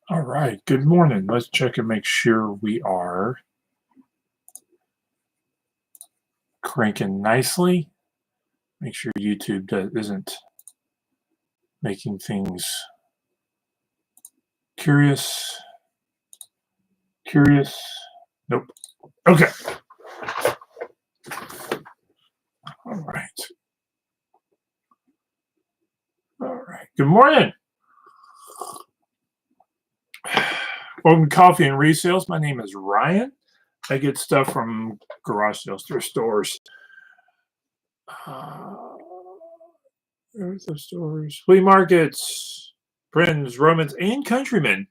All right. Good morning. Let's check and make sure we are cranking nicely. Make sure YouTube isn't making things curious. Curious. Nope. Okay. All right. All right. Good morning. Welcome to Coffee and Resales. My name is Ryan. I get stuff from garage sales, thrift stores, thrift stores, flea markets, friends, Romans, and countrymen,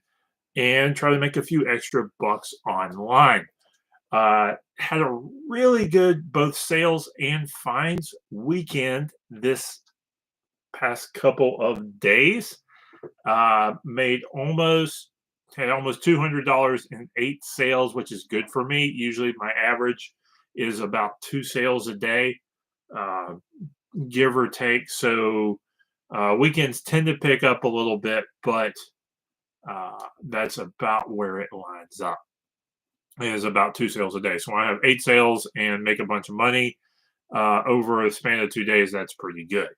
and try to make a few extra bucks online. Had a really good both sales and finds weekend this past couple of days. Made had almost $200 in 8 sales, which is good for me. Usually my average is about 2 sales a day, uh, give or take. So weekends tend to pick up a little bit, but that's about where it lines up. It is about 2 sales a day. So when I have 8 sales and make a bunch of money over a span of 2 days, that's pretty good.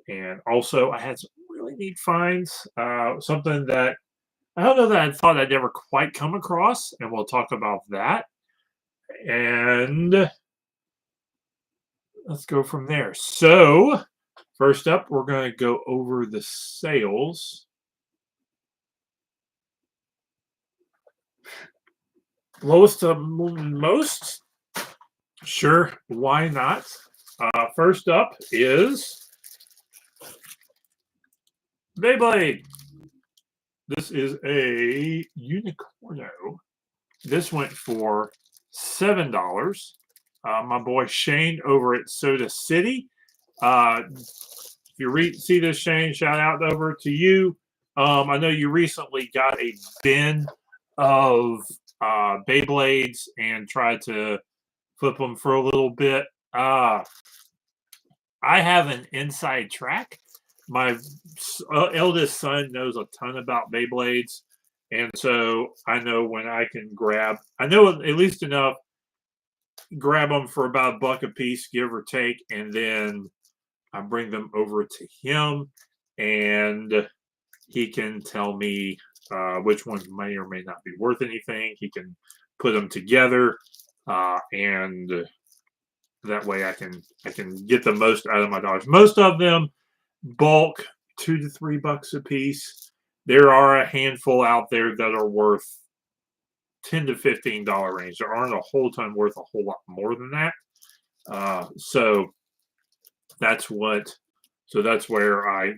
And also, I had some really neat finds. Something that I don't know that I thought I'd never quite come across, and we'll talk about that. And let's go from there. So, first up, we're going to go over the sales. Lowest to most? Sure, why not? First up is Beyblade. This is a Unicorno. This went for $7. My boy Shane over at Soda City. If you see this, Shane, shout out over to you. I know you recently got a bin of Beyblades and tried to flip them for a little bit. I have an inside track. My eldest son knows a ton about Beyblades, and so I know when I can I know at least enough, grab them for about $1 a piece, give or take, and then I bring them over to him, and he can tell me which ones may or may not be worth anything. He can put them together, and that way I can get the most out of my dollars. Most of them bulk $2 to $3 a piece. There are a handful out there that are worth $10 to $15 range. There aren't a whole ton worth a whole lot more than that. So that's where I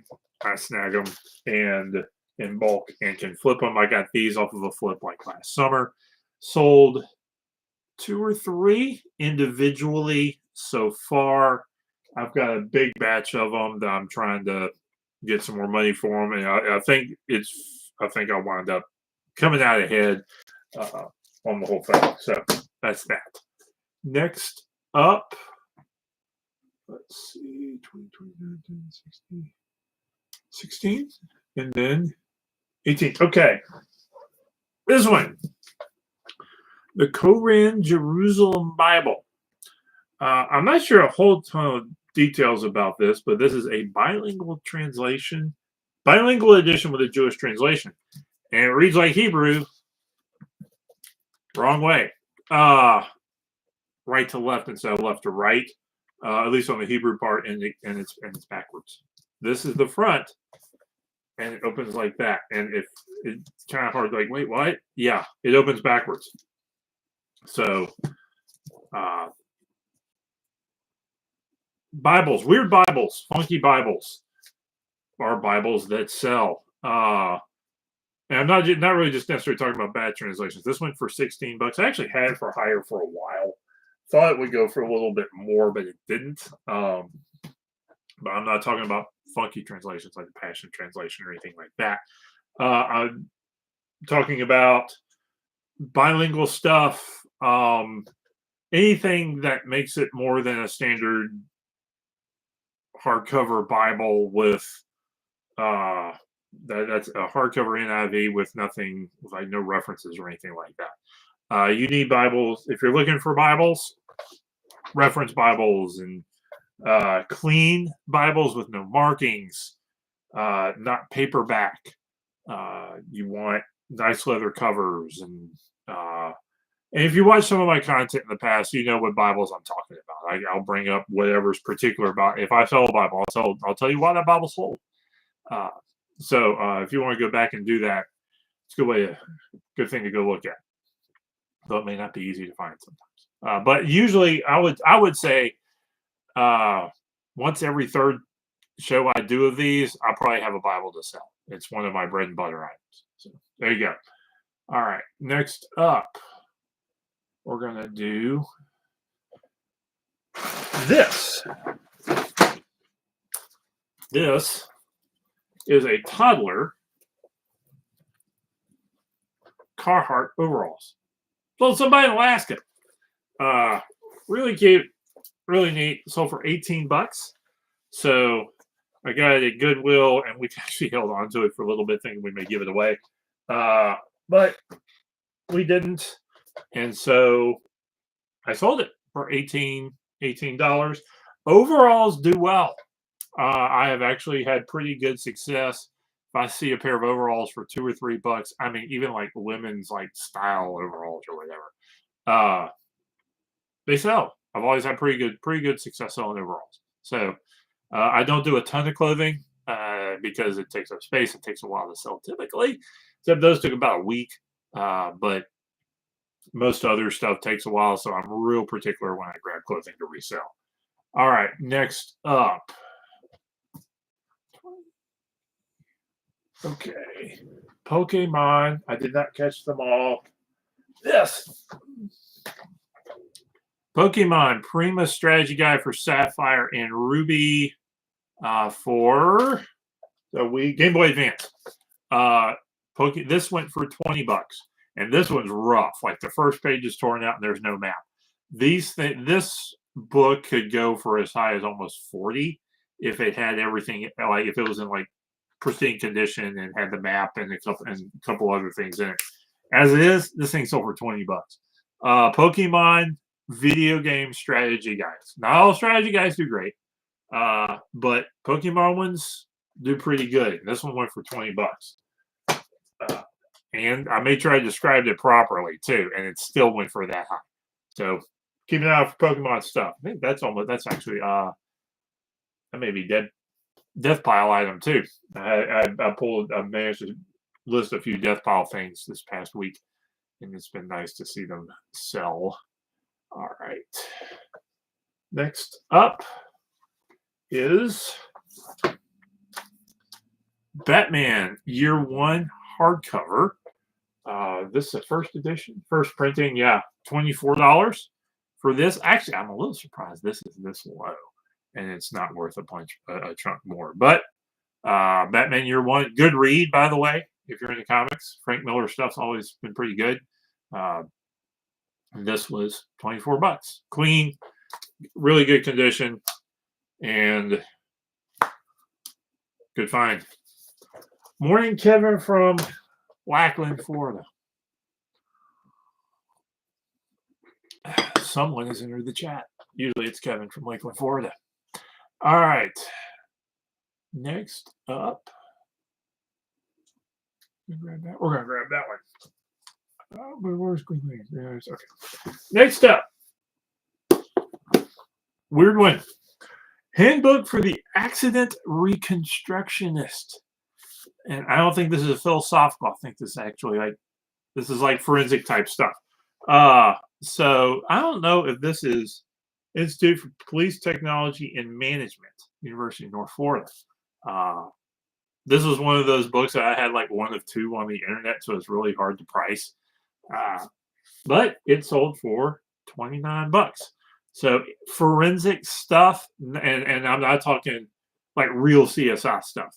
snag them and in bulk and can flip them. I got these off of a flip like last summer. Sold 2 or 3 individually so far. I've got a big batch of them that I'm trying to get some more money for them, and I think I'll wind up coming out ahead on the whole thing. So that's that. Next up, let's see, 20, 60, 16, and then 18. Okay, this one, the Koran Jerusalem Bible. I'm not sure a whole ton of details about this, but this is a bilingual edition with a Jewish translation. And it reads like Hebrew, wrong way. Right to left instead of left to right, at least on the Hebrew part, and it's backwards. This is the front, and it opens like that. And if it's kind of hard, like, wait, what? Yeah, it opens backwards. So, Bibles, weird Bibles, funky Bibles, are Bibles that sell. And I'm not really just necessarily talking about bad translations. This went for $16. I actually had it for hire for a while. Thought it would go for a little bit more, but it didn't. But I'm not talking about funky translations like the Passion Translation or anything like that. I'm talking about bilingual stuff. Anything that makes it more than a standard hardcover Bible with That's a hardcover NIV with nothing, like no references or anything like that. You need Bibles if you're looking for Bibles, reference Bibles, and clean Bibles with no markings, not paperback. You want nice leather covers, and if you watch some of my content in the past, you know what Bibles I'm talking about. I'll bring up whatever's particular about. If I sell a Bible, I'll tell you why that Bible sold. Uh, so if you want to go back and do that, it's a good thing to go look at. Though it may not be easy to find sometimes. But usually, I would say once every third show I do of these, I'll probably have a Bible to sell. It's one of my bread and butter items. So there you go. All right, next up, we're gonna do this. This is a toddler Carhartt overalls. Sold somebody in Alaska. Really cute, really neat. Sold for 18 bucks. So I got it at Goodwill, and we actually held on to it for a little bit, thinking we may give it away. But we didn't. And so I sold it for $18. Overalls do well. I have actually had pretty good success. If I see a pair of overalls for $2 or $3, I mean, even like women's like style overalls or whatever, they sell. I've always had pretty good success selling overalls. So I don't do a ton of clothing because it takes up space. It takes a while to sell typically. Except those took about a week. But most other stuff takes a while, so I'm real particular when I grab clothing to resell. All right, next up. Okay, Pokemon. I did not catch them all. This Pokemon Prima Strategy Guide for Sapphire and Ruby for the Wii Game Boy Advance. This went for $20, and this one's rough. Like the first page is torn out and there's no map. This book could go for as high as almost 40 if it had everything. Like if it was in like pristine condition and had the map and a couple other things in it. As it is, this thing sold for $20. Pokemon video game strategy guides. Not all strategy guides do great, but Pokemon ones do pretty good. This one went for $20. And I made sure I described it properly too, and it still went for that high. So keep an eye out for Pokemon stuff. I think that's actually that may be death pile item too. I managed to list a few death pile things this past week, and it's been nice to see them sell. All right. Next up is Batman Year One hardcover. This is the first edition, first printing. Yeah, $24 for this. Actually, I'm a little surprised this is this low, and it's not worth a chunk more. But Batman Year One, good read, by the way. If you're into comics, Frank Miller stuff's always been pretty good. This was $24. Clean, really good condition, and good find. Morning, Kevin from Lackland, Florida. Someone has entered the chat. Usually it's Kevin from Lakeland, Florida. All right. Next up. We're going to grab that one. But where's Green Lane? Okay. Next up. Weird one. Handbook for the Accident Reconstructionist. And I don't think this is a philosophical. I think this is actually this is like forensic type stuff. So I don't know if this is Institute for Police Technology and Management, University of North Florida. This was one of those books that I had like one of two on the internet, so it's really hard to price. But it sold for $29. So forensic stuff, and I'm not talking like real CSI stuff.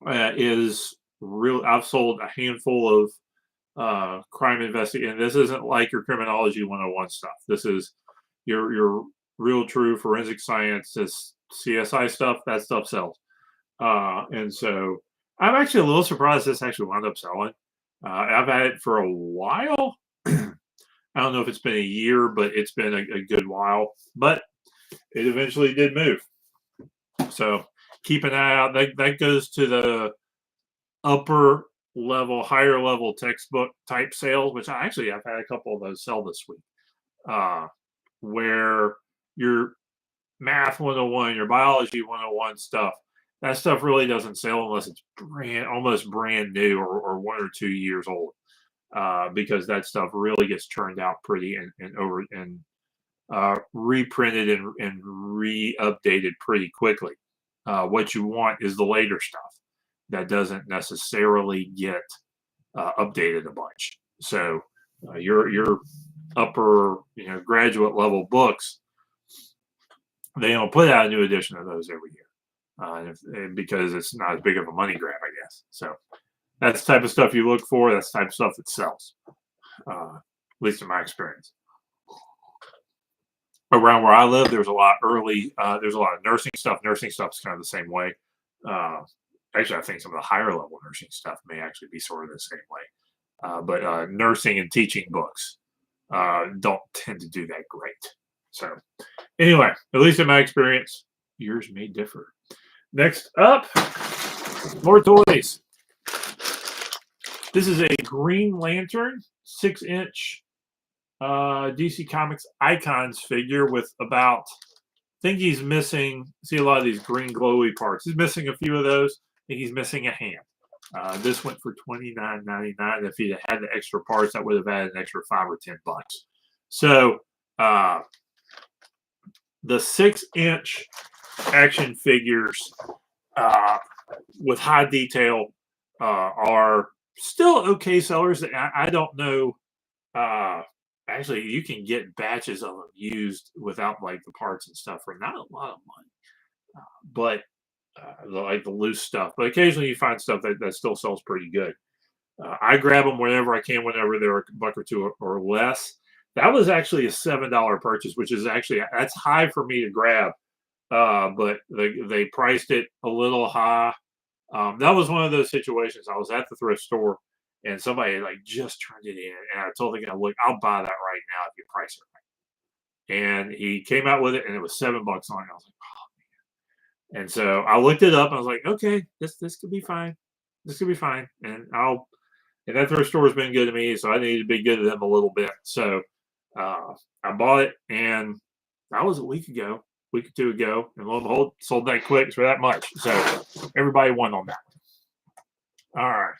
Is real. I've sold a handful of crime investigating. This isn't like your criminology 101 stuff. This is your real true forensic science. This CSI stuff. That stuff sells. And so I'm actually a little surprised this actually wound up selling. I've had it for a while. I don't know if it's been a year, but it's been a good while. But it eventually did move. So keep an eye out. That goes to the upper level, higher level textbook type sales, which I've had a couple of those sell this week, uh, where your math 101, your biology 101 stuff, that stuff really doesn't sell unless it's almost brand new or 1 or 2 years old, because that stuff really gets churned out pretty and over and reprinted and re-updated pretty quickly. What you want is the later stuff that doesn't necessarily get updated a bunch. So your upper graduate level books, they don't put out a new edition of those every year, because it's not as big of a money grab, I guess. So that's the type of stuff you look for. That's the type of stuff that sells, at least in my experience. Around where I live, there's a lot there's a lot of nursing stuff. Nursing stuff is kind of the same way. Actually, I think some of the higher level nursing stuff may actually be sort of the same way. But nursing and teaching books don't tend to do that great. So anyway, at least in my experience, yours may differ. Next up, more toys. This is a Green Lantern 6-inch DC Comics Icons figure with about, I think he's missing, see a lot of these green glowy parts. He's missing a few of those. I think he's missing a hand. This went for $29.99. If he had the extra parts, that would have added an extra $5 or $10. So the 6-inch action figures with high detail are still okay sellers. I don't know. Actually, you can get batches of them used without like the parts and stuff for not a lot of money, but like the loose stuff. But occasionally you find stuff that still sells pretty good. I grab them whenever I can, whenever they're a buck or two or less. That was actually a $7 purchase, which is actually that's high for me to grab. But they priced it a little high. That was one of those situations. I was at the thrift store and somebody like just turned it in, and I told the guy, "Look, I'll buy that right now if you price it right." And he came out with it, and it was $7 on it. I was like, "Oh man!" And so I looked it up, and I was like, "Okay, this could be fine. This could be fine." And that thrift store has been good to me, so I needed to be good to them a little bit. So I bought it, and that was a week or two ago, and lo and behold, sold that quick for that much. So everybody won on that one. All right.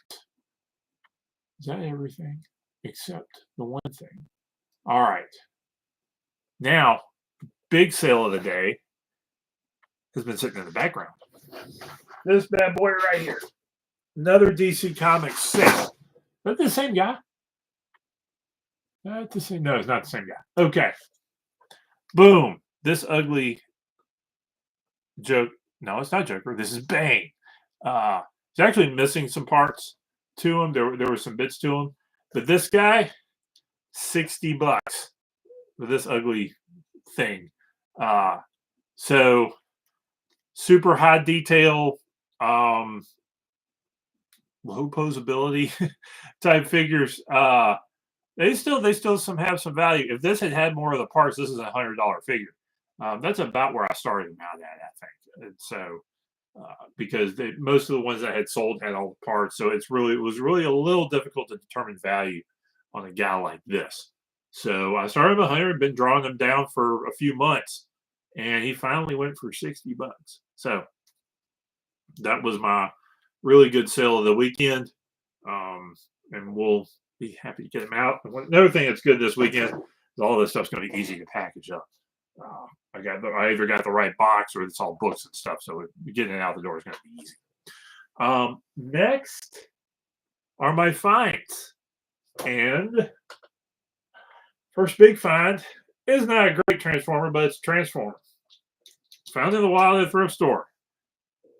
Is that everything except the one thing? All right. Now, big sale of the day has been sitting in the background. This bad boy right here. Another DC Comics sale. Is that the same guy? Not the same. No, it's not the same guy. Okay. Boom. This ugly joke. No, it's not Joker. This is Bane. He's actually missing some parts to him. There were some bits to him. But this guy, $60 for this ugly thing. So super high detail, low posability type figures. They still have some value. If this had more of the parts, this is $100 figure. That's about where I started him out at, I think. And so because most of the ones that had sold had all the parts, so it was really a little difficult to determine value on a guy like this. So I started with 100, been drawing them down for a few months, and he finally went for $60. So that was my really good sale of the weekend, and we'll be happy to get them out. Another thing that's good this weekend is all this stuff's going to be easy to package up. I either got the right box or it's all books and stuff, so getting it out the door is going to be easy. Next are my finds, and first big find is not a great Transformer, but it's a Transformer. Found in the wild at thrift store.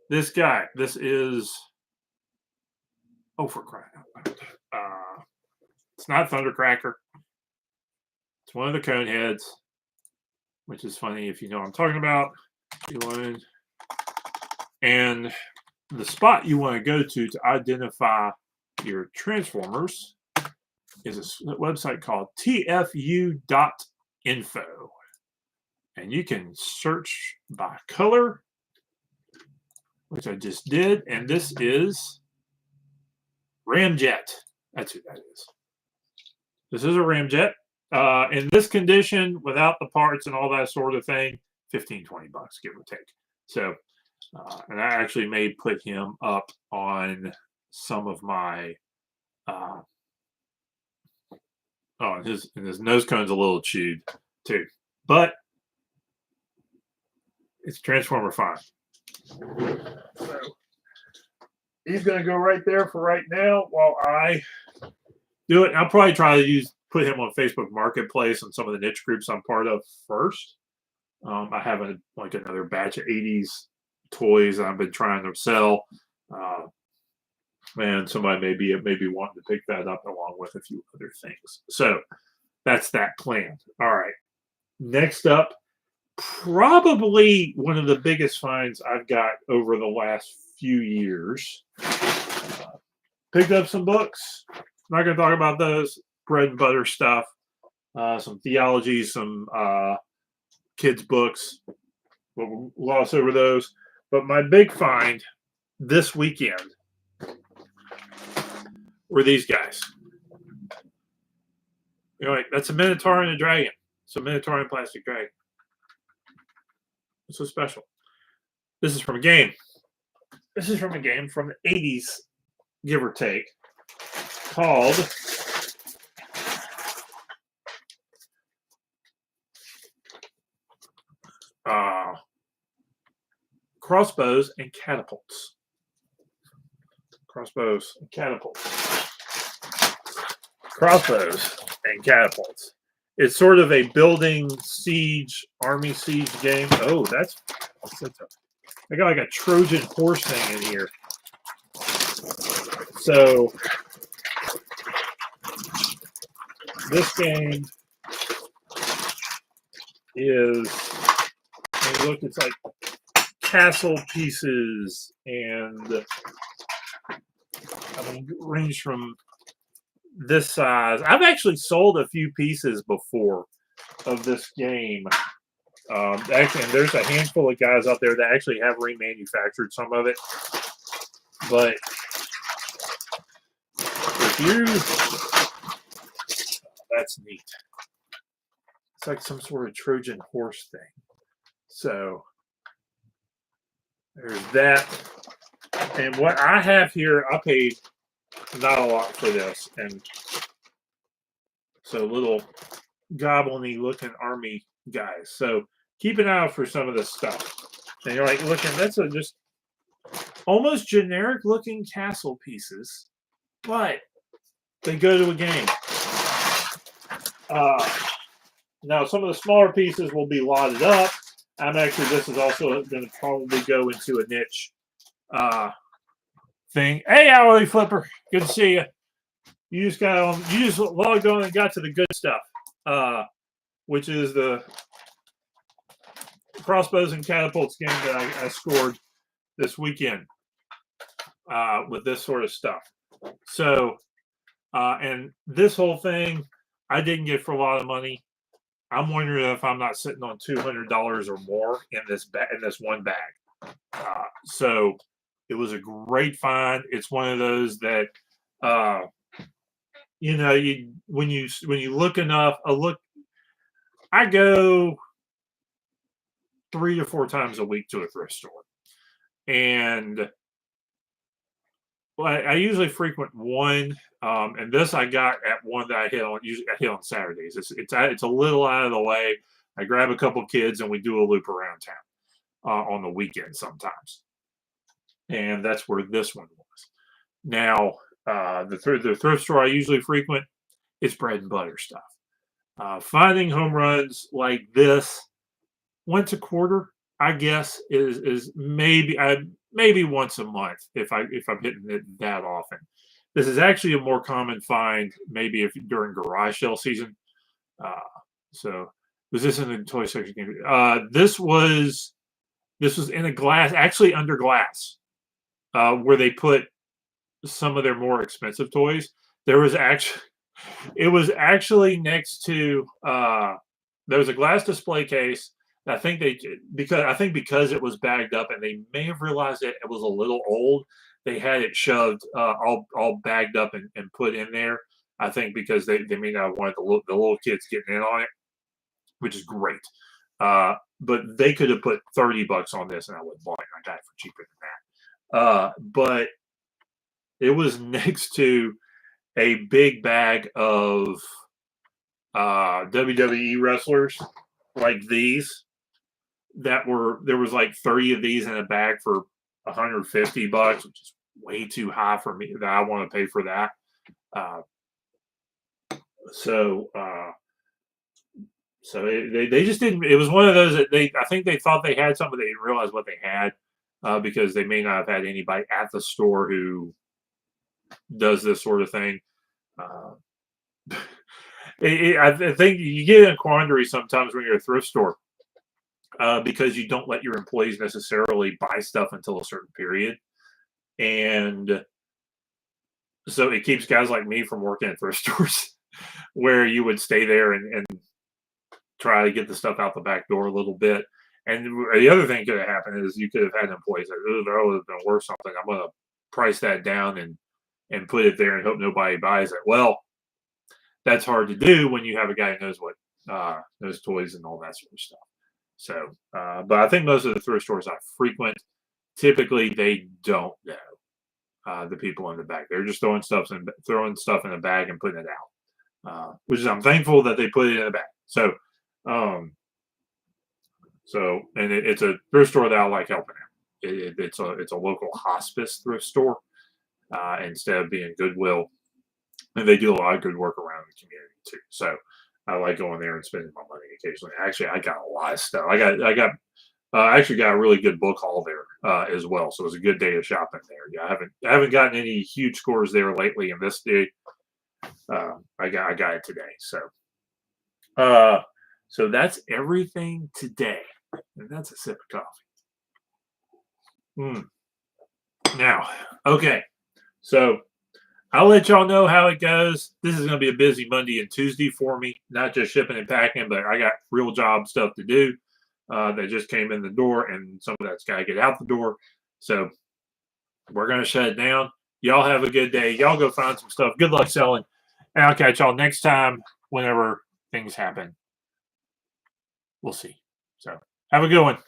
This guy, this is, oh, for crying out loud. It's not Thundercracker. It's one of the Coneheads, which is funny if you know what I'm talking about. And the spot you want to go to identify your transformers is a website called tfu.info. And you can search by color, which I just did. And this is Ramjet. That's who that is. This is a Ramjet. In this condition, without the parts and all that sort of thing, 15, 20 bucks, give or take. So, and I actually may put him up on some of my, and his nose cone's a little chewed too, but it's Transformer 5. So he's going to go right there for right now while I do it. I'll probably try to put him on Facebook Marketplace and some of the niche groups I'm part of first. I have another batch of 80s toys I've been trying to sell. And somebody may be wanting to pick that up along with a few other things. So that's that plan. All right. Next up, probably one of the biggest finds I've got over the last few years. Picked up some books. Not going to talk about those. Bread and butter stuff. Some theology, some kids' books. We'll gloss over those. But my big find this weekend were these guys. That's a Minotaur and a dragon. It's a Minotaur and plastic dragon. What's so special? This is from a game. This is from a game from the 80s, give or take, called Crossbows and Catapults. Crossbows and Catapults. Crossbows and Catapults. It's sort of a building siege, army siege game. Oh, that's I got like a Trojan horse thing in here. So this game is, look, it's like castle pieces, and range from this size. I've actually sold a few pieces before of this game. Actually, and there's a handful of guys out there that actually have remanufactured some of it. But if you, that's neat. It's like some sort of Trojan horse thing. So there's that. And what I have here, I paid not a lot for this. And so little goblin-y looking army guys. So keep an eye out for some of this stuff. And you're like, looking, that's just almost generic looking castle pieces, but they go to a game. Now, some of the smaller pieces will be lotted up. This is also going to probably go into a niche thing. Hey, Hourly Flipper, good to see you. You just logged on and got to the good stuff, which is the Crossbows and Catapults game that I scored this weekend with this sort of stuff. So, and this whole thing, I didn't get for a lot of money. I'm wondering if I'm not sitting on $200 or more in this one bag. So it was a great find. It's one of those that, when you look enough, I go 3 to 4 times a week to a thrift store, and I usually frequent one. And this I got at one that I hit on Saturdays. It's a little out of the way. I grab a couple kids and we do a loop around town on the weekend sometimes. And that's where this one was. Now, the thrift store I usually frequent, it's bread and butter stuff. Finding home runs like this once a quarter, I guess, is maybe once a month if I'm hitting it that often. This is actually a more common find, maybe if during garage sale season. So was this in the toy section? This was in a glass, actually under glass. where they put some of their more expensive toys. There was actually it was actually next to there was a glass display case. I think because it was bagged up and they may have realized that it was a little old. They had it shoved all bagged up and put in there. I think because they may not want the little kids getting in on it, which is great. But they could have put $30 on this and I would have bought it. I got it for cheaper than that. But it was next to a big bag of WWE wrestlers like these there was like 30 of these in a bag for $150, which is way too high for me that I want to pay for that. Uh, so they just didn't. It was one of those that I think they thought they had something, but they didn't realize what they had because they may not have had anybody at the store who does this sort of thing. I think you get in a quandary sometimes when you're a thrift store because you don't let your employees necessarily buy stuff until a certain period. And so it keeps guys like me from working at thrift stores where you would stay there and try to get the stuff out the back door a little bit. And the other thing could have happened is you could have had employees that, oh, that would have been worth something. I'm going to price that down and put it there and hope nobody buys it. Well, that's hard to do when you have a guy who knows what knows toys and all that sort of stuff. So, but I think most of the thrift stores I frequent, typically they don't know the people in the bag. They're just throwing stuff in a bag and putting it out, which is I'm thankful that they put it in a bag. So, and it's a thrift store that I like helping out. It's a local hospice thrift store instead of being Goodwill. And they do a lot of good work around the community too. So I like going there and spending my money occasionally. Actually, I got a lot of stuff. I actually got a really good book haul there as well. So it was a good day of shopping there. Yeah, I haven't gotten any huge scores there lately. And this day, I got it today. So that's everything today. And that's a sip of coffee. Now, okay. So I'll let y'all know how it goes. This is going to be a busy Monday and Tuesday for me, not just shipping and packing, but I got real job stuff to do that just came in the door, and some of that's got to get out the door. So we're going to shut it down. Y'all have a good day. Y'all go find some stuff. Good luck selling. And I'll catch y'all next time whenever things happen. We'll see. So have a good one.